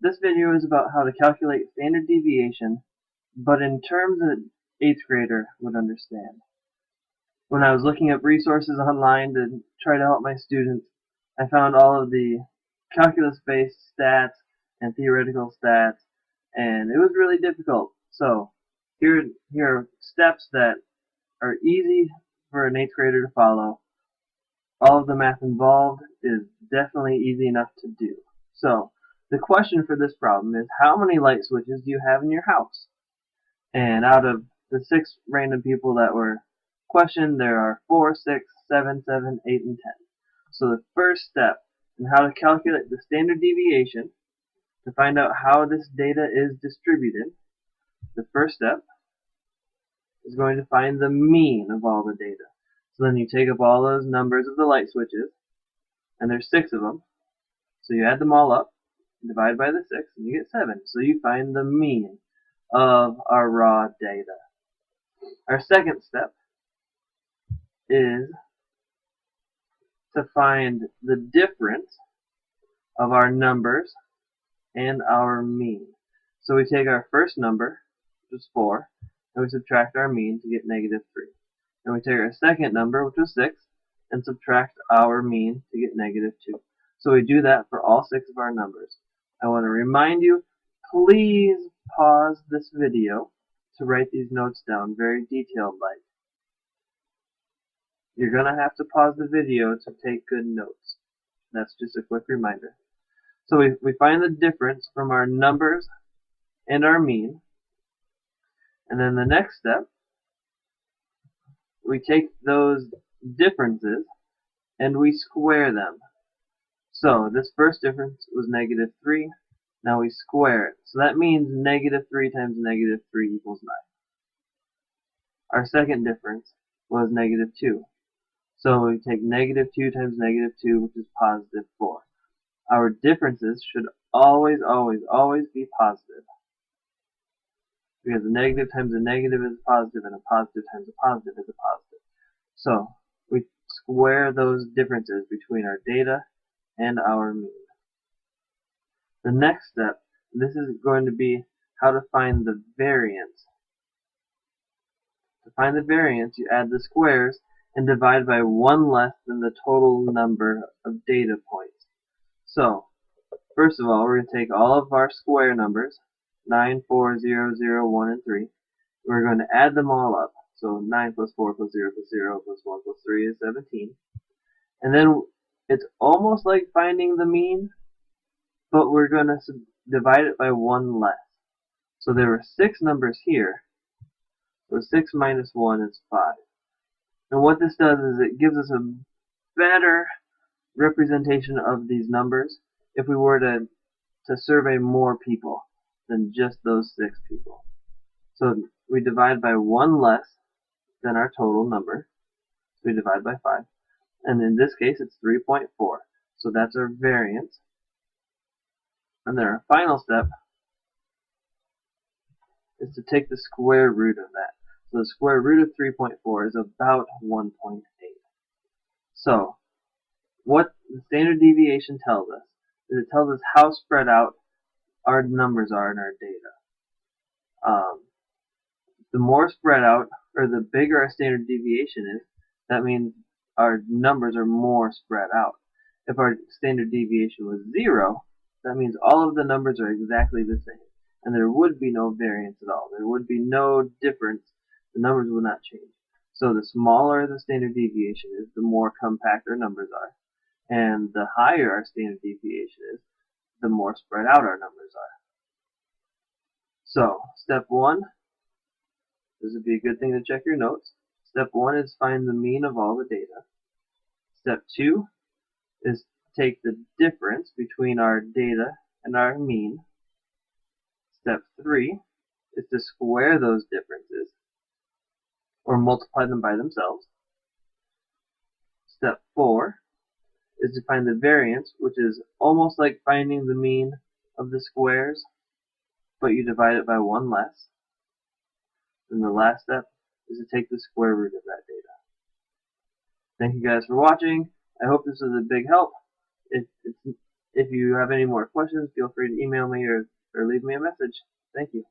This video is about how to calculate standard deviation, but in terms that an 8th grader would understand. When I was looking up resources online to try to help my students, I found all of the calculus-based stats and theoretical stats, and it was really difficult. So here are steps that are easy for an 8th grader to follow. All of the math involved is definitely easy enough to do. So the question for this problem is, how many light switches do you have in your house? And out of the 6 random people that were questioned, there are 4, 6, 7, 7, 8, and 10. So the first step in how to calculate the standard deviation to find out how this data is distributed, the first step is going to find the mean of all the data. So then you take up all those numbers of the light switches, and there's 6 of them. So you add them all up, divide by the 6, and you get 7. So you find the mean of our raw data. Our second step is to find the difference of our numbers and our mean. So we take our first number, which is 4, and we subtract our mean to get negative 3. And we take our second number, which was 6, and subtract our mean to get negative 2. So we do that for all 6 of our numbers. I want to remind you, please pause this video to write these notes down very detailed like. You're going to have to pause the video to take good notes. That's just a quick reminder. So we find the difference from our numbers and our mean. And then the next step, we take those differences and we square them. So this first difference was negative 3. Now we square it. So that means negative 3 times negative 3 equals 9. Our second difference was negative 2. So we take negative 2 times negative 2, which is positive 4. Our differences should always, always, always be positive. Because a negative times a negative is a positive, and a positive times a positive is a positive. So we square those differences between our data and our mean. The next step, this is going to be how to find the variance. To find the variance, you add the squares and divide by 1 less than the total number of data points. So, first of all, we're going to take all of our square numbers, 9, 4, 0, 0, 1, and 3. We're going to add them all up. So 9 plus 4 plus 0 plus 0 plus 1 plus 3 is 17. And then it's almost like finding the mean, but we're going to divide it by 1 less. So there were 6 numbers here. So 6 minus 1 is 5. And what this does is it gives us a better representation of these numbers if we were to survey more people than just those 6 people. So we divide by 1 less than our total number. So we divide by 5. And in this case, it's 3.4. So that's our variance. And then our final step is to take the square root of that. So the square root of 3.4 is about 1.8. So what the standard deviation tells us is it tells us how spread out our numbers are in our data. The more spread out, or the bigger our standard deviation is, that means our numbers are more spread out. If our standard deviation was 0, that means all of the numbers are exactly the same, and there would be no variance at all. There would be no difference. The numbers would not change. So the smaller the standard deviation is, the more compact our numbers are, and the higher our standard deviation is, the more spread out our numbers are. So step 1, this would be a good thing to check your notes. Step 1 is find the mean of all the data. Step 2 is take the difference between our data and our mean. Step 3 is to square those differences or multiply them by themselves. Step 4 is to find the variance, which is almost like finding the mean of the squares, but you divide it by 1 less. And the last step is to take the square root of that data. Thank you guys for watching. I hope this was a big help. It's If you have any more questions, feel free to email me or leave me a message. Thank you.